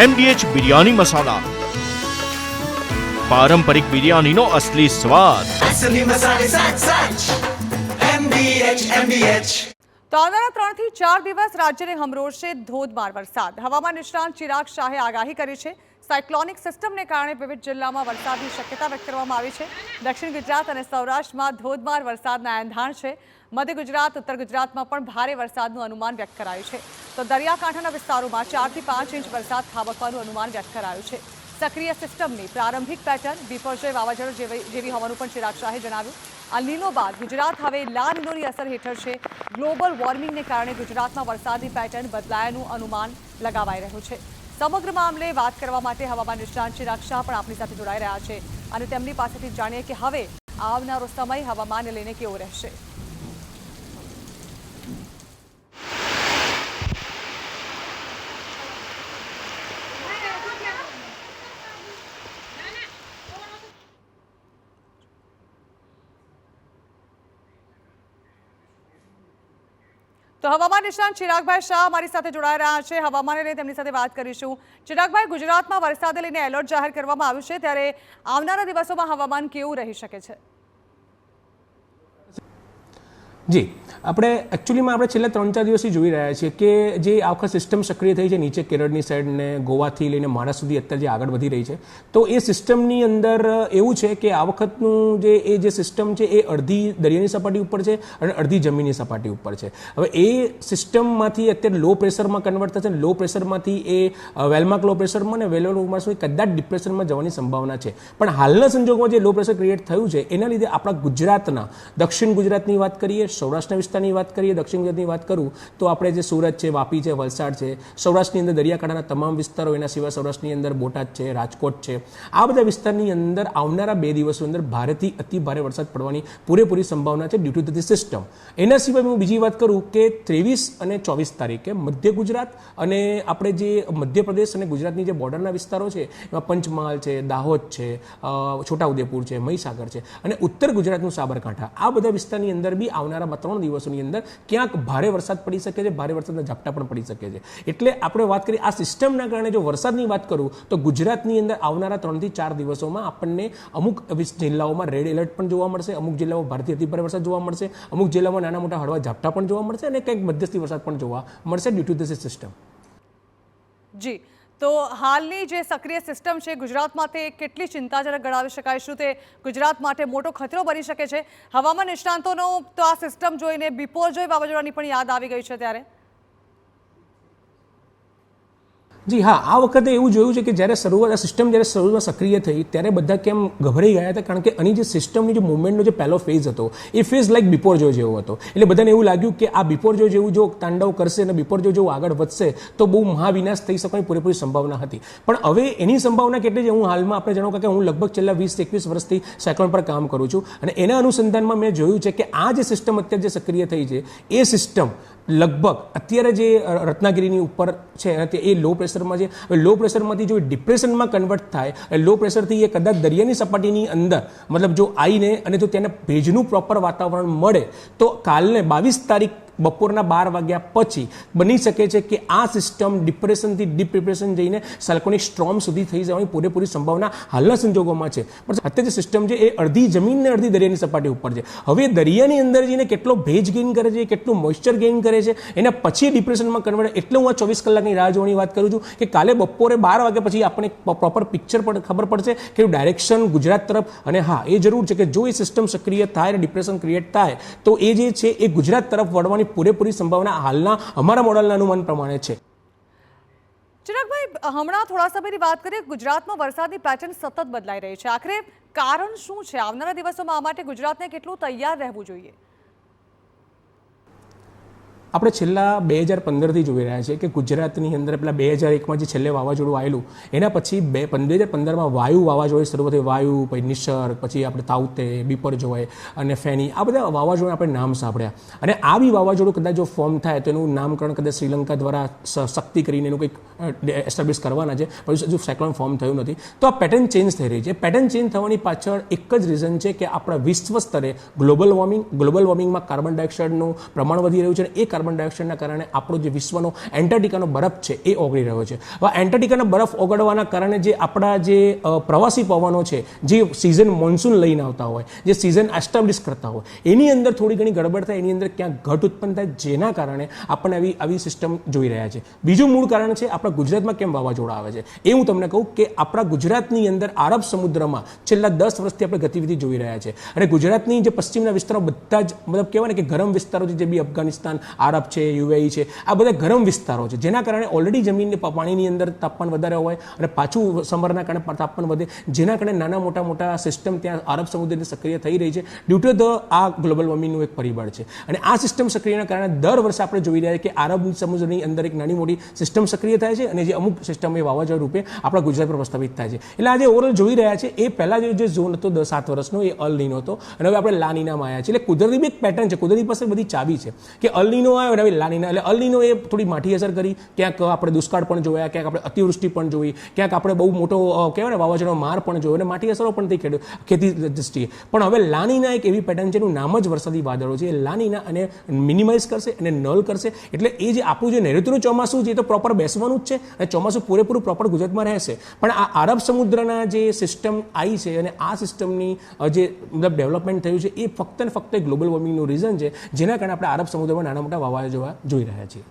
MDH biryani મસાલા, પારંપરિક બિરયાનીનો અસલી સ્વાદ. असली मसाले साच साच MDH. તો આવનારા 3 થી 4 દિવસ રાજ્યને હમરોળશે ધોધમાર વરસાદ. હવામાન નિષ્ણાંત ચિરાગ શાહે આગાહી કરી છે. સાયક્લોનિક સિસ્ટમને કારણે વિવિધ જિલ્લામાં વરસાદની શક્યતા વ્યક્ત કરવામાં આવી છે. દક્ષિણ ગુજરાત અને સૌરાષ્ટ્રમાં ધોધમાર વરસાદના એંધાણ છે. મધ્ય ગુજરાત, ઉત્તર ગુજરાતમાં પણ ભારે વરસાદનું અનુમાન વ્યક્ત કરાયું છે. તો દરિયાકાંઠાના વિસ્તારોમાં 4 થી 5 ઇંચ વરસાદ ખાબકવાનું અનુમાન વ્યક્ત કરાયું છે. સક્રિય સિસ્ટમની પ્રારંભિક પેટર્ન બિપરજોય વાવાઝોડા જેવી હોવાનું પણ ચિરાગ શાહે જણાવ્યું. અલ નીનો બાદ ગુજરાત હવે લા નીનોની અસર હેઠળ છે. ગ્લોબલ વોર્મિંગને કારણે ગુજરાતમાં વરસાદની પેટર્ન બદલાયાનું અનુમાન લગાવાઈ રહ્યું છે. સમગ્ર મામલે વાત કરવા માટે હવામાન નિષ્ણાંત ચિરાગ શાહ પણ આપણી સાથે જોડાઈ રહ્યા છે અને તેમની પાસેથી જાણીએ કે હવે આવનારો સમય હવામાનને લઈને કેવો રહેશે. તો હવામાન નિષ્ણાંત ચિરાગભાઈ શાહ અમારી સાથે જોડાઈ રહ્યા છે. હવામાનને લઈને તેમની સાથે વાત કરીશું. ચિરાગભાઈ, ગુજરાતમાં વરસાદને લઈને એલર્ટ જાહેર કરવામાં આવ્યું છે, ત્યારે આવનારા દિવસોમાં હવામાન કેવું રહી શકે છે? જી, આપણે એકચ્યુઅલીમાં આપણે છેલ્લા 3-4 દિવસથી જોઈ રહ્યા છીએ કે જે આ વખત સિસ્ટમ સક્રિય થઈ છે નીચે કેરળની સાઈડ ને ગોવાથી લઈને મહારાષ્ટ્ર સુધી અત્યારે જે આગળ વધી રહી છે, તો એ સિસ્ટમની અંદર એવું છે કે આ વખતનું જે સિસ્ટમ છે એ અડધી દરિયાની સપાટી ઉપર છે અને અડધી જમીનની સપાટી ઉપર છે. હવે એ સિસ્ટમમાંથી અત્યારે લો પ્રેશરમાં કન્વર્ટ થશે. લો પ્રેશરમાંથી એ વેલમાર્ક લો પ્રેશરમાં અને વેલમાર્ક સુધી કદાચ ડિપ્રેશનમાં જવાની સંભાવના છે. પણ હાલના સંજોગોમાં જે લો પ્રેશર ક્રિએટ થયું છે એના લીધે આપણા ગુજરાતના દક્ષિણ ગુજરાતની વાત કરીએ, સૌરાષ્ટ્રના વિસ્તારની વાત કરીએ, દક્ષિણ ગુજરાતની વાત કરું તો આપણે જે સુરત છે, વાપી છે, વલસાડ છે, સૌરાષ્ટ્રની અંદર દરિયાકાંઠાના તમામ વિસ્તારો, એના સિવાય સૌરાષ્ટ્રની અંદર બોટાદ છે, રાજકોટ છે, આ બધા વિસ્તારની અંદર આવનારા 2 દિવસની અંદર ભારેથી અતિ ભારે વરસાદ પડવાની પૂરેપૂરી સંભાવના છે ડ્યુ ટુ ધ સિસ્ટમ. એના સિવાય હું બીજી વાત કરું કે 23 અને 24 તારીખે મધ્ય ગુજરાત અને આપણે જે મધ્યપ્રદેશ અને ગુજરાતની જે બોર્ડરના વિસ્તારો છે એમાં પંચમહાલ છે, દાહોદ છે, છોટાઉદેપુર છે, મહીસાગર છે અને ઉત્તર ગુજરાતનું સાબરકાંઠા, આ બધા વિસ્તારની અંદર બી આવનારા 3 દિવસોની અંદર ક્યાંક ભારે વરસાદ પડી શકે છે, ભારે વરસાદના ઝાપટા પણ પડી શકે છે. એટલે આપણે વાત કરીએ આ સિસ્ટમના કારણે જો વરસાદની વાત કરું તો ગુજરાતની અંદર આવનારા 3 થી 4 દિવસોમાં આપણને અમુક જિલ્લાઓમાં રેડ એલર્ટ પણ જોવા મળશે, અમુક જિલ્લાઓમાં ભારેથી અતિભારે વરસાદ જોવા મળશે, અમુક જિલ્લામાં નાના મોટા હળવા ઝાપટા પણ જોવા મળશે અને કંઈક મધ્યસ્થી વરસાદ પણ જોવા મળશે ડ્યુ ટુ ધીસ સિસ્ટમ. જી, તો હાલની જે સક્રિય સિસ્ટમ છે ગુજરાત માટે કેટલી ચિંતાજનક ગણાવી શકાય? શું તે ગુજરાત માટે મોટો ખતરો બની શકે છે? હવામાન નિષ્ણાંતોનો તો આ સિસ્ટમ જોઈને બિપરજોય વાવાઝોડાની પણ યાદ આવી ગઈ છે. ત્યારે જી હા, આ વખતે એવું જોયું છે કે જ્યારે શરૂઆતમાં સક્રિય થઈ ત્યારે બધા કેમ ગભરાઈ ગયા હતા, કારણ કે આની જે સિસ્ટમની જે મુવમેન્ટનો જે પહેલો ફેઝ હતો એ ફેઝ લાઈક બિપોરજોય જેવો હતો. એટલે બધાને એવું લાગ્યું કે આ બિપોરજોય જેવું જો તાંડવ કરશે અને બિપોરજોય જેવું આગળ વધશે તો બહુ મહાવિનાશ થઈ શકવાની પૂરેપૂરી સંભાવના હતી. પણ હવે એની સંભાવના કેટલી છે? હું હાલમાં આપણે જાણો કે હું લગભગ છેલ્લા 20-21 વર્ષથી સાયક્લોન પર કામ કરું છું અને એના અનુસંધાનમાં મેં જોયું છે કે આ જે સિસ્ટમ અત્યારે જે સક્રિય થઈ છે એ સિસ્ટમ લગભગ અત્યારે જે રત્નાગીરીની ઉપર છે એ લો પ્રેશરમાં છે. હવે લો પ્રેશરમાંથી જો ડિપ્રેશનમાં કન્વર્ટ થાય, લો પ્રેશરથી એ કદાચ દરિયાની સપાટીની અંદર મતલબ જો આવીને અને જો તેને ભેજનું પ્રોપર વાતાવરણ મળે તો કાલને 22 તારીખ બપોરના 12 વાગ્યા પછી બની શકે છે કે આ સિસ્ટમ ડિપ્રેશનથી ડીપ ડિપ્રેશન જઈને સાયક્લોનિક સ્ટ્રોમ સુધી થઈ જવાની પૂરેપૂરી સંભાવના હાલના સંજોગોમાં છે. પણ અત્યારે જે સિસ્ટમ છે એ અડધી જમીન ને અડધી દરિયાની સપાટી ઉપર છે. હવે દરિયાની અંદર જઈને કેટલો ભેજ ગેઇન કરે છે, કેટલું મોઇશ્ચર ગેઇન કરે છે, એના પછી ડિપ્રેશનમાં કન્વર્ટ. એટલે હું આ 24 કલાકની રાહ જોવાની વાત કરું છું કે કાલે બપોરે 12 વાગ્યા પછી આપણને પ્રોપર પિક્ચર પણ ખબર પડશે કે ડાયરેક્શન ગુજરાત તરફ. અને હા, એ જરૂર છે કે જો એ સિસ્ટમ સક્રિય થાય અને ડિપ્રેશન ક્રિએટ થાય તો એ જે છે એ ગુજરાત તરફ વળવાની પૂરેપૂરી સંભાવના હાલના અમારા મોડલના અનુમાન પ્રમાણે છે. ચિરાગભાઈ, હમણાં થોડા સમયની વાત કરીએ, ગુજરાતમાં વરસાદની પેટર્ન સતત બદલાઈ રહી છે. આખરે કારણ શું છે? આવનારા દિવસોમાં આ માટે ગુજરાતને કેટલું તૈયાર રહેવું જોઈએ? આપણે છેલ્લા 2015થી જોઈ રહ્યા છીએ કે ગુજરાતની અંદર પેલા 2001માં જે છેલ્લે વાવાઝોડું આવેલું એના પછી 2015માં વાયુ વાવાઝોડું શરૂ થઈ. વાયુ, પછી નિસર્ગ, પછી આપણે તાઉતે, બિપરજોય અને ફેની, આ બધા વાવાઝોડા આપણે નામ સાંભળ્યા. અને આ બી વાવાઝોડું કદાચ જો ફોર્મ થાય તો એનું નામકરણ કદાચ શ્રીલંકા દ્વારા શક્તિ કરીને એનું કંઈક એસ્ટાબ્લિશ કરવાના છે, પણ હજુ સાયક્લોન ફોર્મ થયું નથી. તો આ પેટર્ન ચેન્જ થઈ રહી છે. પેટર્ન ચેન્જ થવાની પાછળ એક જ રીઝન છે કે આપણા વિશ્વ સ્તરે ગ્લોબલ વોર્મિંગમાં કાર્બન ડાયોક્સાઇડનું પ્રમાણ વધી રહ્યું છે અને એ કાર્બન કાર્બન ડાયોક્સાઇડના કારણે આપણો જે વિશ્વનો એન્ટાર્ટિકાનો બરફ છે એ ઓગળી રહ્યો છે. હવે એન્ટાર્ટિકાનો બરફ ઓગળવાના કારણે જે આપણા જે પ્રવાસી પવનો છે, જે સિઝન મોન્સૂન લઈને આવતા હોય, જે સિઝન એસ્ટાબ્લિશ કરતા હોય, એની અંદર થોડી ઘણી ગડબડ થાય, એની અંદર ક્યાંક ઘટ ઉત્પન્ન થાય, જેના કારણે આપણને આવી સિસ્ટમ જોઈ રહ્યા છે. બીજું મૂળ કારણ છે આપણા ગુજરાતમાં કેમ વાવાઝોડા આવે છે. એ હું તમને કહું કે આપણા ગુજરાતની અંદર આરબ સમુદ્રમાં છેલ્લા 10 વર્ષથી આપણે ગતિવિધિ જોઈ રહ્યા છે. અને ગુજરાતની જે પશ્ચિમના વિસ્તારો બધા જ મતલબ કહેવાય ને કે ગરમ વિસ્તારો છે, જે બી અફઘાનિસ્તાન, આરબ છે, યુએઈ છે, આ બધા ગરમ વિસ્તારો છે, જેના કારણે ઓલરેડી જમીનની પાણીની અંદર તાપમાન વધારે હોય અને પાછું સમરના કારણે તાપમાન વધે, જેના કારણે નાના મોટા સિસ્ટમ ત્યાં આરબ સમુદ્રની સક્રિય થઈ રહી છે. ડ્યુ ટુ ધ આ ગ્લોબલ વોર્મિંગનું એક પરિબળ છે. અને આ સિસ્ટમ સક્રિયના કારણે દર વર્ષે આપણે જોઈ રહ્યા છીએ કે આરબ સમુદ્રની અંદર એક નાની મોટી સિસ્ટમ સક્રિય થાય છે અને જે અમુક સિસ્ટમ એ વાવાઝોડા રૂપે આપણા ગુજરાત પર પ્રસ્થાપિત થાય છે. એટલે આજે ઓવરઓલ જોઈ રહ્યા છે એ પહેલા જે ઝોન હતો 7 વર્ષનો, એ અલ નીનો હતો અને હવે આપણે લાનીનામાં આવ્યા છે. એટલે કુદરતી બી એક પેટર્ન છે, કુદરતી પાસે બધી ચાબી છે કે અલ નીનો આવ્યો અને હવે લાનીના. એટલે અલ નીનો એ થોડી માઠી અસર કરી, ક્યાંક આપણે દુષ્કાળ પણ જોયા, ક્યાંક આપણે અતિવૃષ્ટિ પણ જોઈ, ક્યાંક આપણે બહુ મોટો કહેવાય ને વાવાઝોડાનો માર પણ જોયો અને માઠી અસરો પણ થઈ ખેતી દૃષ્ટિએ. પણ હવે લાનીના એક એવી પેટર્ન છે, એનું નામ જ વરસાદી વાદળો છે. એ લાનીના અને મિનિમાઇઝ કરશે અને નલ કરશે. એટલે એ જે આપણું જે નૈઋત્યનું ચોમાસું છે એ તો પ્રોપર બેસવાનું જ છે અને ચોમાસું પૂરેપૂરું પ્રોપર ગુજરાતમાં રહેશે. પણ આ આરબ સમુદ્રના જે સિસ્ટમ આવી છે અને આ સિસ્ટમની જે મતલબ ડેવલપમેન્ટ થયું છે, એ ફક્ત ને ફક્ત ગ્લોબલ વોર્મિંગનું રીઝન છે, જેના કારણે આપણે આરબ સમુદ્રમાં નાના મોટા વાવાઝોડા જોઈ રહ્યા છીએ.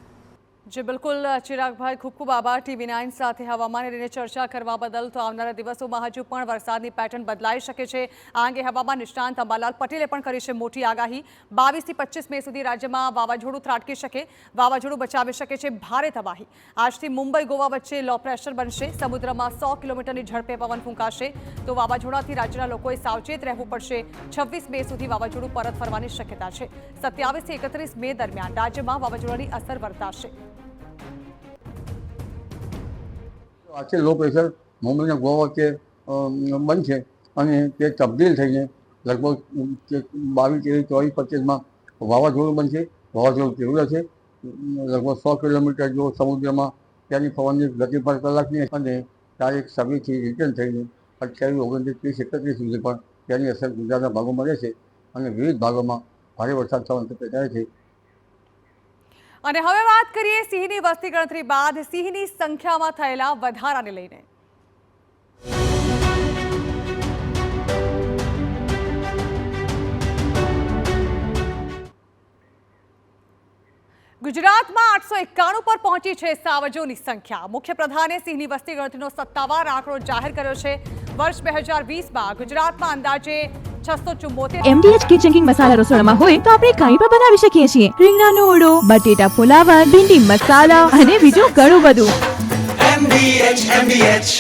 જી બિલકુલ ચિરાગભાઈ, ખૂબ ખૂબ આભાર TV9 સાથે હવામાનને લઈને ચર્ચા કરવા બદલ. તો આવનારા દિવસોમાં હજુ પણ વરસાદની પેટર્ન બદલાઈ શકે છે. આ અંગે હવામાન નિષ્ણાંત અંબાલાલ પટેલે પણ કરી છે મોટી આગાહી. 22 થી 25 મે સુધી રાજ્યમાં વાવાઝોડું ત્રાટકી શકે, વાવાઝોડું બચાવી શકે છે ભારે તબાહી. આજથી મુંબઈ ગોવા વચ્ચે લો પ્રેશર બનશે, સમુદ્રમાં 100 કિલોમીટરની ઝડપે પવન ફૂંકાશે. તો વાવાઝોડાથી રાજ્યના લોકોએ સાવચેત રહેવું પડશે. 26 મે સુધી વાવાઝોડું પરત ફરવાની શક્યતા છે. 27 થી 31 મે દરમિયાન રાજ્યમાં વાવાઝોડાની અસર વર્તાશે. આજે લો પ્રેશર મુંબઈના ગોવા વચ્ચે બનશે અને તે તબદીલ થઈને લગભગ 22, 23, 24, 25માં વાવાઝોડું બનશે. વાવાઝોડું તીવ્ર છે, લગભગ 100 કિલોમીટર જો સમુદ્રમાં ત્યાંની પવનની ગતિ પર કલાકની, અને તારીખ 26થી રિટર્ન થઈને 28, 29, 30, 31 સુધી પણ તેની અસર ગુજરાતના ભાગોમાં રહેશે અને વિવિધ ભાગોમાં ભારે વરસાદ થવાની શક્યતા છે. અને હવે વાત કરીએ સિંહની વસ્તી ગણતરી બાદ સિંહની સંખ્યામાં થયેલા વધારાને લઈને. ગુજરાતમાં 891 પર પહોંચી છે સાવજોની સંખ્યા. મુખ્યપ્રધાને સિંહની વસ્તી ગણતરીનો સત્તાવાર આંકડો જાહેર કર્યો છે. વર્ષ 2020માં ગુજરાતમાં અંદાજે 674 MDH કિચન કિંગ મસાલા રસોડામાં હોય તો આપણે કંઈ પણ બનાવી શકીએ છીએ. રીંગણાનો ઓળો, બટેટા ફુલાવર, ભીંડી મસાલા અને બીજું ઘણું બધું. MDH